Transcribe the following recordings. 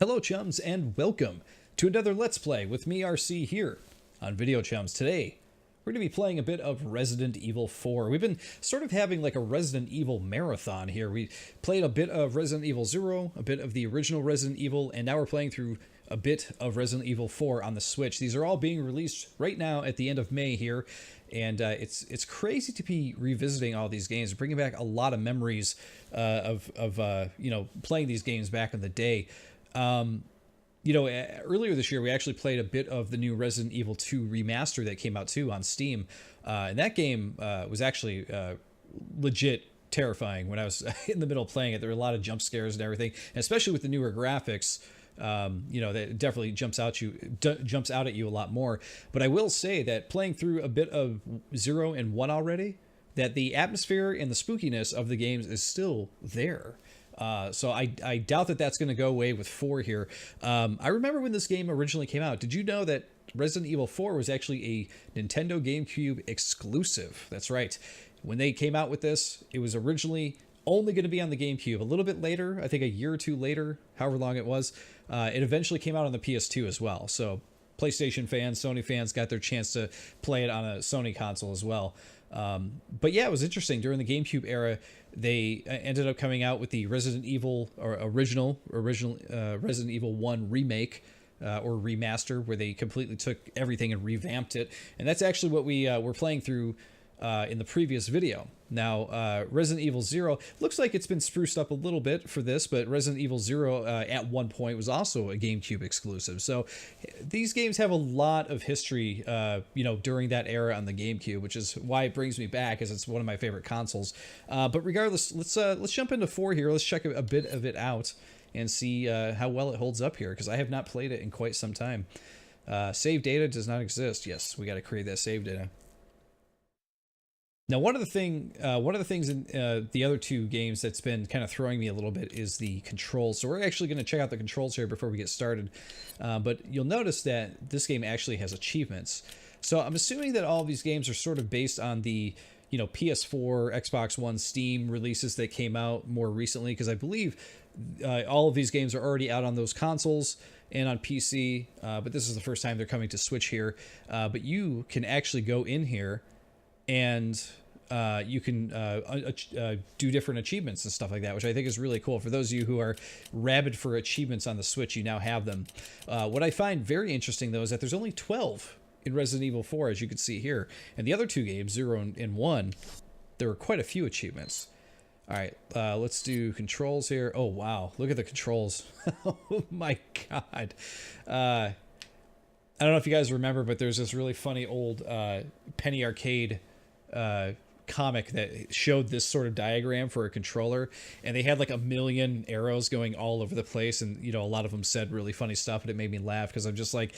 Hello chums and welcome to another Let's Play with me RC here on Video Chums. Today we're going to be playing a bit of Resident Evil 4. We've been sort of having like a Resident Evil marathon here. We played a bit of Resident Evil 0, a bit of the original Resident Evil, and now we're playing through a bit of Resident Evil 4 on the Switch. These are all being released right now at the end of May here, and it's crazy to be revisiting all these games, bringing back a lot of memories of playing these games back in the day. Earlier this year, we actually played a bit of the new Resident Evil 2 remaster that came out too on Steam. And that game was actually legit terrifying when I was in the middle of playing it. There were a lot of jump scares and everything, and especially with the newer graphics. That definitely jumps out at you a lot more. But I will say that playing through a bit of 0 and 1 already, that the atmosphere and the spookiness of the games is still there. So I doubt that that's going to go away with 4 here. I remember when this game originally came out. Did you know that Resident Evil 4 was actually a Nintendo GameCube exclusive? That's right. When they came out with this, it was originally only going to be on the GameCube. A little bit later, I think a year or two later, however long it was, it eventually came out on the PS2 as well. So PlayStation fans, Sony fans got their chance to play it on a Sony console as well. But yeah, it was interesting. During the GameCube era, they ended up coming out with the Resident Evil or original Resident Evil 1 remake or remaster, where they completely took everything and revamped it. And that's actually what we were playing through in the previous video. Now, Resident Evil 0 looks like it's been spruced up a little bit for this, but Resident Evil 0 at one point was also a GameCube exclusive. So these games have a lot of history, during that era on the GameCube, which is why it brings me back, as it's one of my favorite consoles. But regardless, let's jump into 4 here. Let's check a bit of it out and see how well it holds up here, because I have not played it in quite some time. Save data does not exist. Yes, we got to create that save data. Now, one of the things in the other two games that's been kind of throwing me a little bit is the controls. So we're actually going to check out the controls here before we get started. But you'll notice that this game actually has achievements. So I'm assuming that all of these games are sort of based on the, PS4, Xbox One, Steam releases that came out more recently, because I believe all of these games are already out on those consoles and on PC. But this is the first time they're coming to Switch here. But you can actually go in here and you can do different achievements and stuff like that, which I think is really cool. For those of you who are rabid for achievements on the Switch, you now have them. What I find very interesting, though, is that there's only 12 in Resident Evil 4, as you can see here. And the other two games, 0 and 1, there were quite a few achievements. All right, let's do controls here. Oh, wow. Look at the controls. Oh, my God. I don't know if you guys remember, but there's this really funny old Penny Arcade comic that showed this sort of diagram for a controller, and they had like a million arrows going all over the place, and a lot of them said really funny stuff, and it made me laugh, because I'm just like,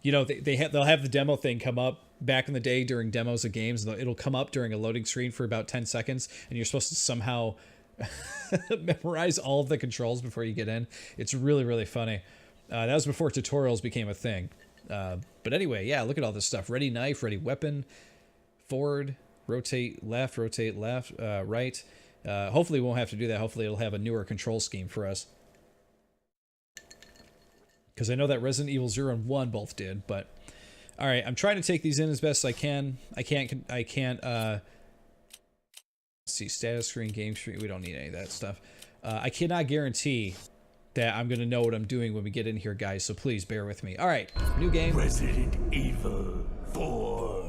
they'll have the demo thing come up back in the day during demos of games. It'll come up during a loading screen for about 10 seconds, and you're supposed to somehow memorize all of the controls before you get in. It's really, really funny. That was before tutorials became a thing. But anyway, yeah, look at all this stuff. Ready knife, ready weapon, forward, rotate left, right. Hopefully we won't have to do that. Hopefully it'll have a newer control scheme for us, because I know that Resident Evil 0 and 1 both did. But all right, I'm trying to take these in as best I can. I can't let's see, status screen, game screen. We don't need any of that stuff. I cannot guarantee that I'm gonna know what I'm doing when we get in here, guys, so please bear with me. All right, new game. Resident Evil 4.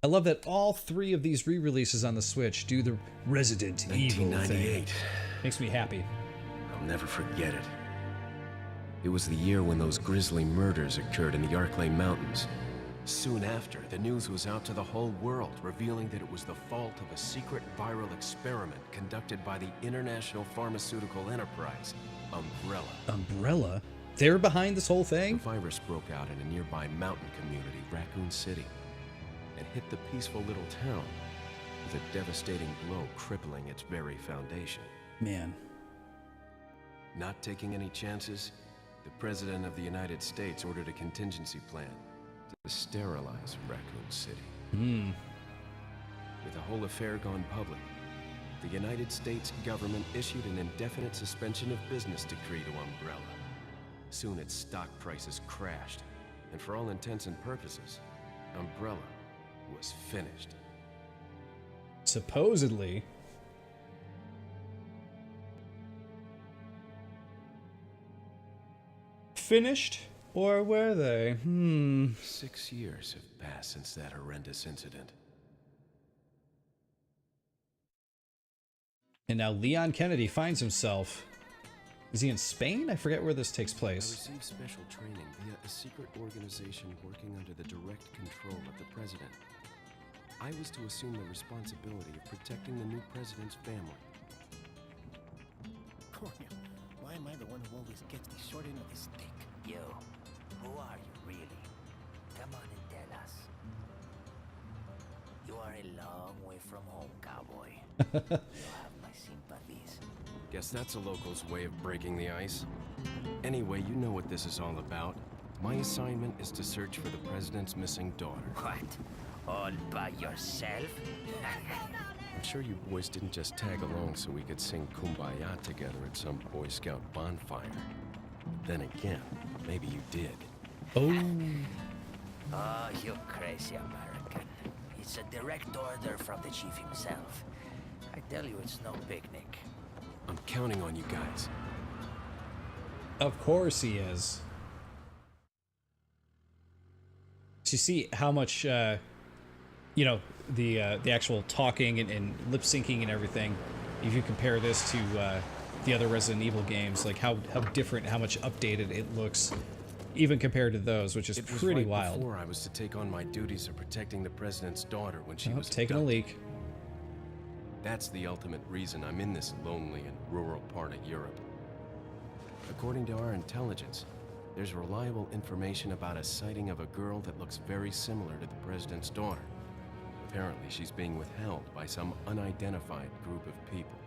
I love that all 3 of these re-releases on the Switch do the Resident Evil thing. Makes me happy. I'll never forget it. It was the year when those grisly murders occurred in the Arklay Mountains. Soon after, the news was out to the whole world, revealing that it was the fault of a secret viral experiment conducted by the international pharmaceutical enterprise, Umbrella. Umbrella? They're behind this whole thing? The virus broke out in a nearby mountain community, Raccoon City, and hit the peaceful little town with a devastating blow crippling its very foundation. Man. Not taking any chances, the President of the United States ordered a contingency plan to sterilize Raccoon City. With the whole affair gone public, the United States government issued an indefinite suspension of business decree to Umbrella. Soon its stock prices crashed, and for all intents and purposes, Umbrella was finished. Supposedly. Finished? Or were they? 6 years have passed since that horrendous incident. And now Leon Kennedy finds himself. Is he in Spain? I forget where this takes I place. received special training via a secret organization working under the direct control of the president. I was to assume the responsibility of protecting the new president's family. Cornel, why am I the one who always gets the short end of the stick? Yo, who are you really? Come on and tell us. You are a long way from home, cowboy. You have my sympathies. Guess that's a local's way of breaking the ice. Anyway, you know what this is all about. My assignment is to search for the president's missing daughter. What? All by yourself? I'm sure you boys didn't just tag along so we could sing Kumbaya together at some Boy Scout bonfire. But then again, maybe you did. Oh. Oh, you crazy American. It's a direct order from the chief himself. I tell you, it's no picnic. I'm counting on you guys. Of course he is. So you see how much, you know, the actual talking and lip syncing and everything. If you compare this to the other Resident Evil games, like how different, how much updated it looks, even compared to those, which is It was pretty right wild. before I was to take on my duties of protecting the president's daughter when she Oh, was taking a abducted. leak. That's the ultimate reason I'm in this lonely and rural part of Europe. According to our intelligence, there's reliable information about a sighting of a girl that looks very similar to the president's daughter. Apparently, she's being withheld by some unidentified group of people.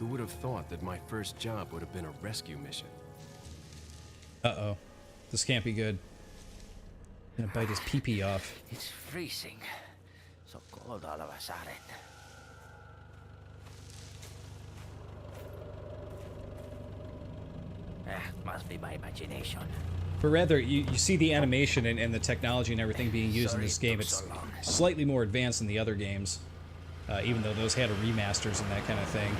Who would have thought that my first job would have been a rescue mission? Uh-oh. This can't be good. Gonna bite his pee-pee off. It's freezing. So cold all of a sudden. Must be my imagination. But rather, you see the animation and the technology and everything being used in Sorry this it game. took It's so long. slightly more advanced than the other games, even though those had remasters and that kind of thing.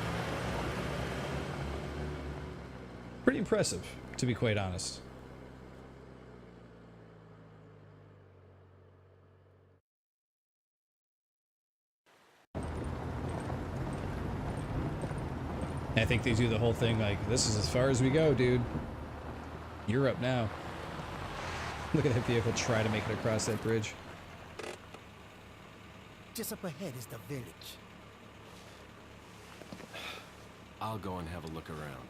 Pretty impressive, to be quite honest. I think they do the whole thing like, this is as far as we go, dude. You're up now. Look at that vehicle try to make it across that bridge. Just up ahead is the village. I'll go and have a look around.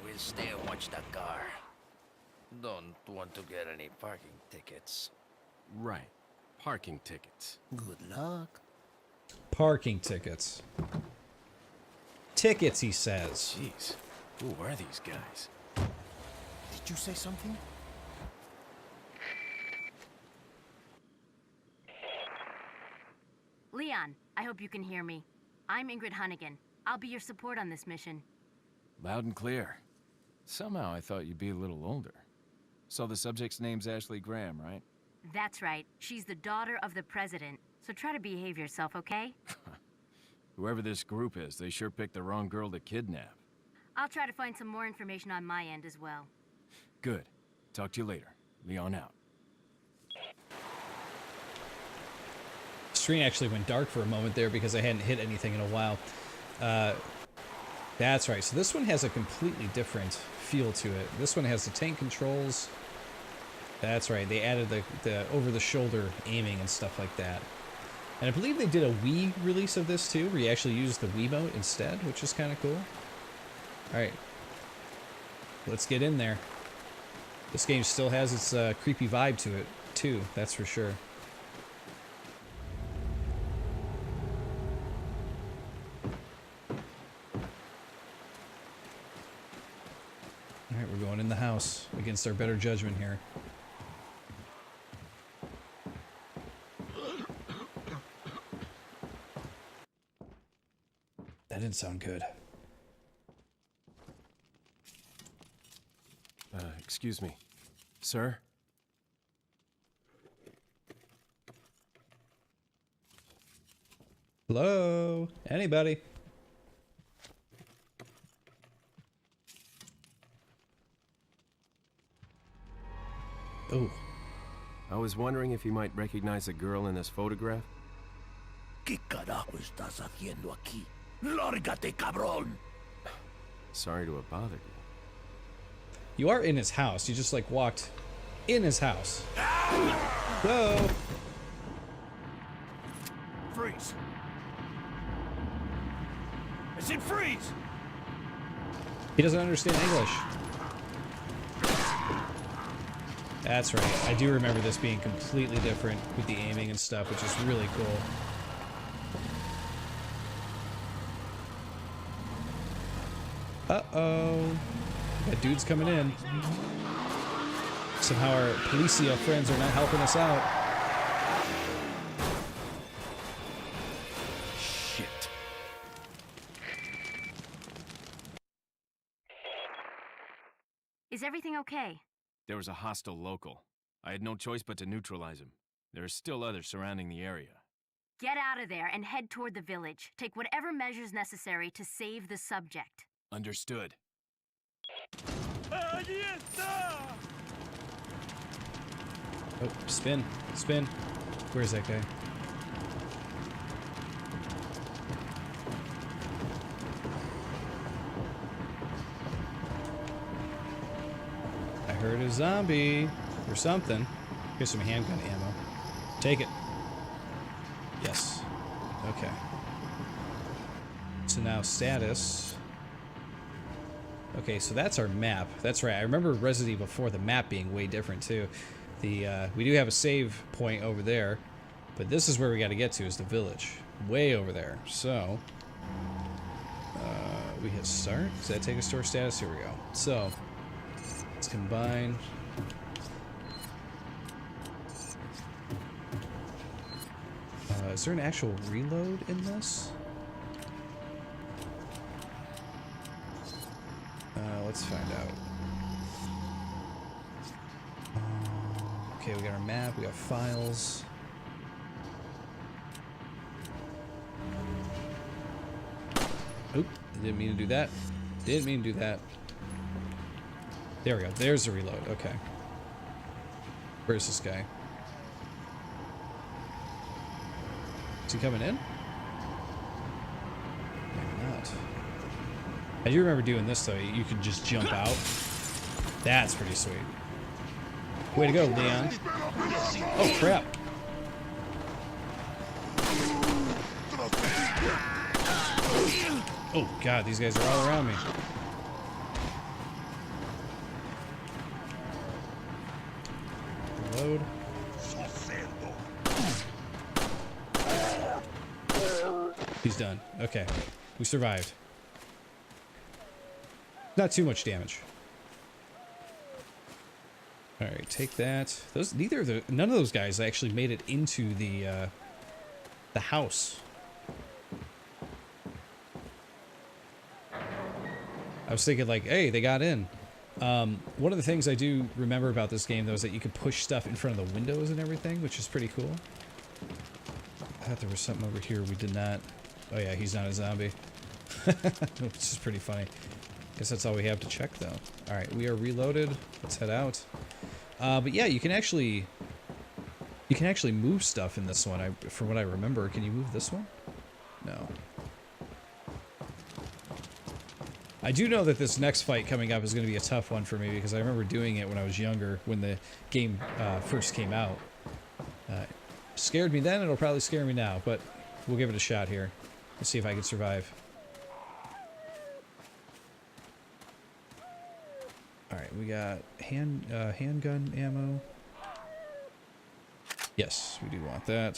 We'll stay and watch that car. Don't want to get any parking tickets. Right. Parking tickets. Good luck. Parking tickets. Tickets, he says. Jeez. Who are these guys? Did you say something? Leon, I hope you can hear me. I'm Ingrid Hunnigan. I'll be your support on this mission. Loud and clear. Somehow I thought you'd be a little older. So the subject's name's Ashley Graham, right? That's right. She's the daughter of the president. So try to behave yourself, okay? Whoever this group is, they sure picked the wrong girl to kidnap. I'll try to find some more information on my end as well. Good. Talk to you later. Leon out. Screen actually went dark for a moment there because I hadn't hit anything in a while. That's right. So this one has a completely different feel to it. This one has the tank controls. That's right. They added the over-the-shoulder aiming and stuff like that. And I believe they did a Wii release of this too, where you actually use the Wiimote instead, which is kind of cool. All right. Let's get in there. This game still has its creepy vibe to it too, that's for sure. Alright, we're going in the house against our better judgment here. didn't sound good. Excuse me. Sir? Hello? Anybody? Oh. I was wondering if you might recognize the girl in this photograph? ¿Qué carajo estás haciendo aquí? ¡Lárgate, cabrón! Sorry to have bothered you. You are in his house. You just like walked in his house. Whoa. Freeze! I said freeze! He doesn't understand English. That's right. I do remember this being completely different with the aiming and stuff, which is really cool. Uh-oh. Got dudes coming in. Somehow our Policia friends are not helping us out. Shit. Is everything okay? There was a hostile local. I had no choice but to neutralize him. There are still others surrounding the area. Get out of there and head toward the village. Take whatever measures necessary to save the subject. Understood. Oh, spin. Spin. Where's that guy? I heard a zombie or something. Here's some handgun ammo. Take it. Yes. Okay. So now status. Okay, so that's our map. That's right. I remember Resident Evil 4, the map being way different too. The we do have a save point over there, but this is where we got to get to, is the village, way over there. So we hit start. Does that take us to our status? Here we go. So let's combine. Is there an actual reload in this? Let's find out. Okay, we got our map, we got files. Oop, didn't mean to do that. Didn't mean to do that. There we go, there's the reload, okay. Where's this guy? Is he coming in? Maybe not. I do remember doing this though, you could just jump out. That's pretty sweet. Way to go, Leon. Oh, crap. Oh, God, these guys are all around me. Reload. He's done. Okay. We survived. Not too much damage. All right, take that. None of those guys actually made it into the house. I was thinking like, hey, they got in. One of the things I do remember about this game though is that you could push stuff in front of the windows and everything, which is pretty cool. I thought there was something over here we did not. Oh yeah, he's not a zombie. Which is pretty funny. Guess that's all we have to check though. All right, we are reloaded. Let's head out. But yeah, you can actually move stuff in this one. From what I remember, can you move this one? No. I do know that this next fight coming up is going to be a tough one for me because I remember doing it when I was younger, when the game first came out. Scared me then, it'll probably scare me now, but we'll give it a shot here. Let's see if I can survive. Alright, we got handgun ammo. Yes, we do want that.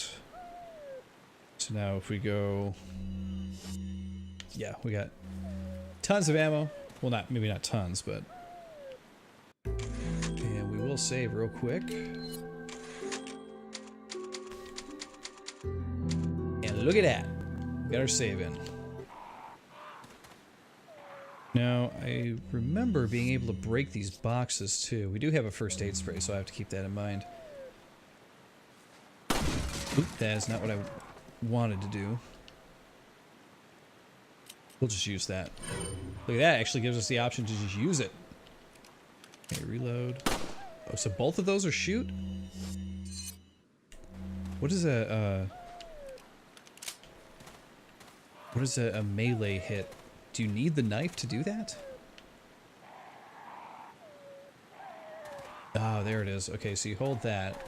So now if we go... Yeah, we got tons of ammo. Well, maybe not tons, but... And we will save real quick. And look at that. We got our save in. Now, I remember being able to break these boxes too. We do have a first aid spray, so I have to keep that in mind. Oop, that is not what I wanted to do. We'll just use that. Look at that, actually gives us the option to just use it. Okay, reload. Oh, so both of those are shoot? What is a melee hit? Do you need the knife to do that? Oh, there it is. Okay, so you hold that.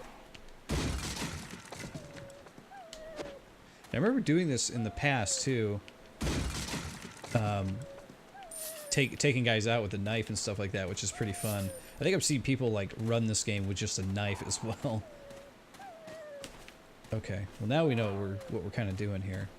I remember doing this in the past too. Taking guys out with a knife and stuff like that, which is pretty fun. I think I've seen people like run this game with just a knife as well. Okay, well now we know what we're kind of doing here.